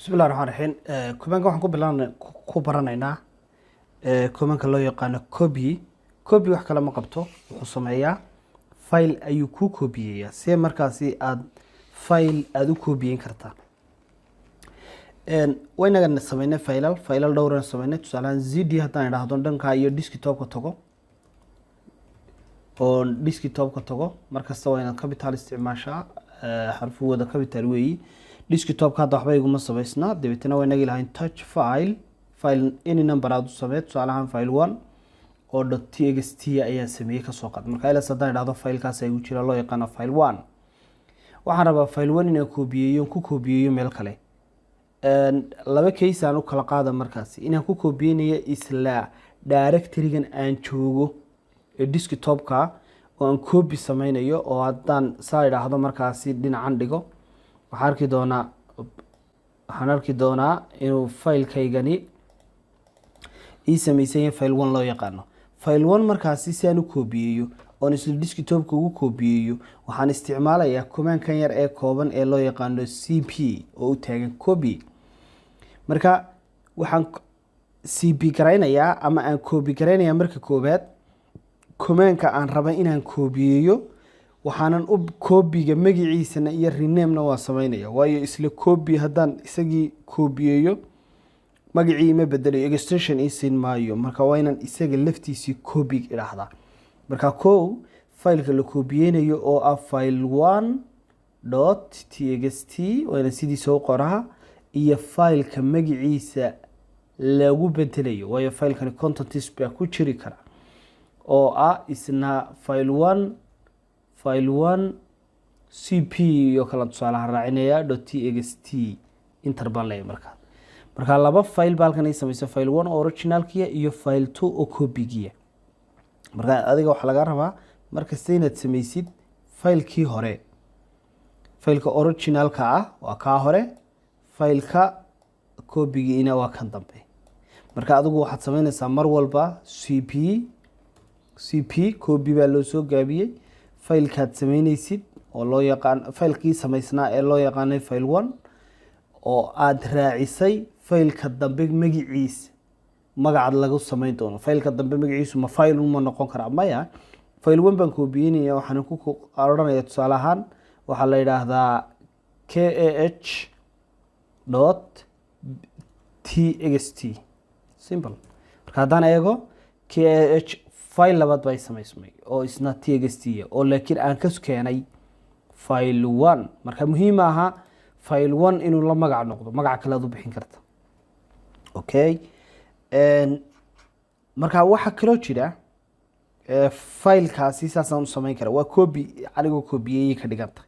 بسم الله الرحمن الرحيم كمان waxaan ku baranaynaa kumanka loo yaqaan copy wax kale ma qabto wuxuu sameeyaa file ayuu ku copyaya si markaasi aad file aad u copyin kartaa waynaga sameeynaa file dhowr aan sameeynaa tusaale zd hadaan idhaahdo dhanka iyo desktop-ka tago oo desktop-ka tago markasta waa inaad capital isticmaashaa xarfuwada capital weeyi desktop-ka hadda waxba iguma sameysna dibetana waa inaga ilahayn touch file any number aad u sameeyo tusaale ahaan file 1 oo .txt ayaa sameeyay ka soo qaad marka ila sadaan idhaahdo file-kaas ay u jira loo yaqaan file 1 waxaan rabaa file 1 inaan ku koobiyeeyo meel kale laba case aan u kala qaada markaasi inaan ku koobiyeynayo isla directory-gan aan joogo ee desktop-ka oo aan copy sameynayo oo hadaan saa idhaahdo markaasi dhinacan dhigo waxaan arki doonaa inuu file-kaygani ii sameeyay file 1 loo yaqaano file 1 markaasi si aan u koobiyeeyo oo isla desktop-ka ugu koobiyeeyo waxaan isticmaalayaa command-kan yar ee kooban ee loo yaqaano cp oo u taagan copy marka waxaan cp gareynayaa ama aan copy gareynayaa marka koobaad command-ka aan raba inaan koobiyeeyo waxaanan u copy-ga magaciisana iyo rename-na waa sameynaya waayo isla copy hadaan isagii copyeeyo magacii ma bedelayo extension isin maayo marka waa inaan isaga laftiisii copy idhaahdaa marka file-ka la copyeynayo oo ah file 1.txt waa inaan sidiisa u qoraa iyo file-ka magaciisa lagu bedelayo waayo file-kani contents baa ku jiri kara oo ah isna file 1 cp iyo kala tusaalaha raacinaya .txt interbal lay marka laba file balkan ay sameeyay file 1 originalkiya iyo file 2 oo copy-giya marka adiga waxa laga rabaa marka inaad sameysid file-kii hore file-ka originalka ah waa ka hore file-ka copy-giina waa kan dambe marka adigu waxaad sameynaysaa mar walba cp copy baa loo soo gaabiyay file-kaad sameynaysid oo loo yaqaan file-kii sameysnaa ee loo yaqaanay file 1 oo aad raacisay file-ka dambe magaciisa magacaad lagu sameyn doono file-ka dambe magaciisu ma file uma noqon kara maya file 1 baan copy-yeynaya waxaan ku oranayaa tusaale ahaan waxa la yiraahdaa kah.txt simple marka hadaan eego kah file labaad bay sameysmay oo isna txt oo laakiin aan ka keenay file 1 marka muhiim aha file 1 inuu la magac noqdo magac kale aad u bixin karta okay marka waxa kale jira file-kaasi saasaan u sameyn kara waa copy anigu copyay ka dhiganta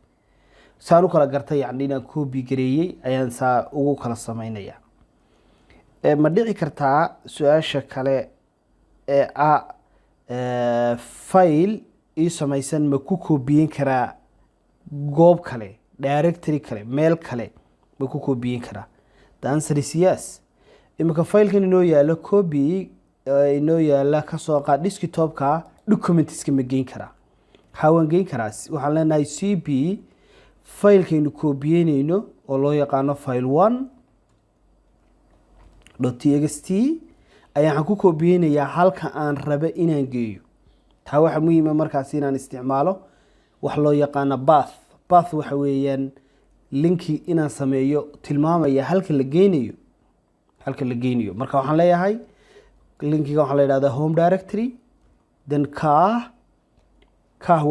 saan u kala gartay yani inaan copy gareeyay ayaan saa ugu kala sameynaya ma dhici kartaa su'aasha kale file ii sameysan ma ku copyin karaa goob kale directory kale meel kale ma ku copyin karaa the answer is yes imika file-kan inoo yaalo copy inoo yaala ka soo qaad desktop-ka documents-ka ma geyn karaa waan geyn karaa waxaan leenahay cp file-kaynu copyeynayno oo loo yaqaano file 1.txt ayaan ku copyeynayaa halka aan raba inaan geeyo taa waxa muhiim ah markaas inaan isticmaalo wax loo yaqaan path waxa weeyaan linki inaan sameeyo tilmaamaya halka la geynayo marka waxaan leeyahay linkiga waxaa la yiraahdaa home directory then kah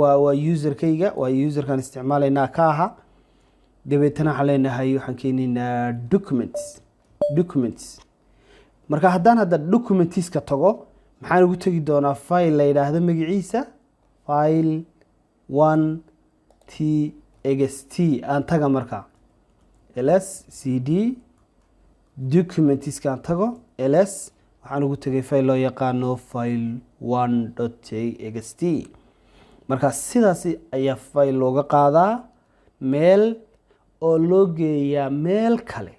waa user-kayga waa user-kan isticmaalaynaa kaha dabeetana waxaan leenahay waxaan keenaynaa documents marka hadda documents-ka tago maxaan ugu tagi doonaa file la yiraahdo magaciisa file 1.txt aan taga marka ls cd documents-ka aan tago ls waxaan ugu tagay file loo yaqaano file 1.txt marka sidaas ayaa file looga qaadaa meel oo loo geeyaa meel kale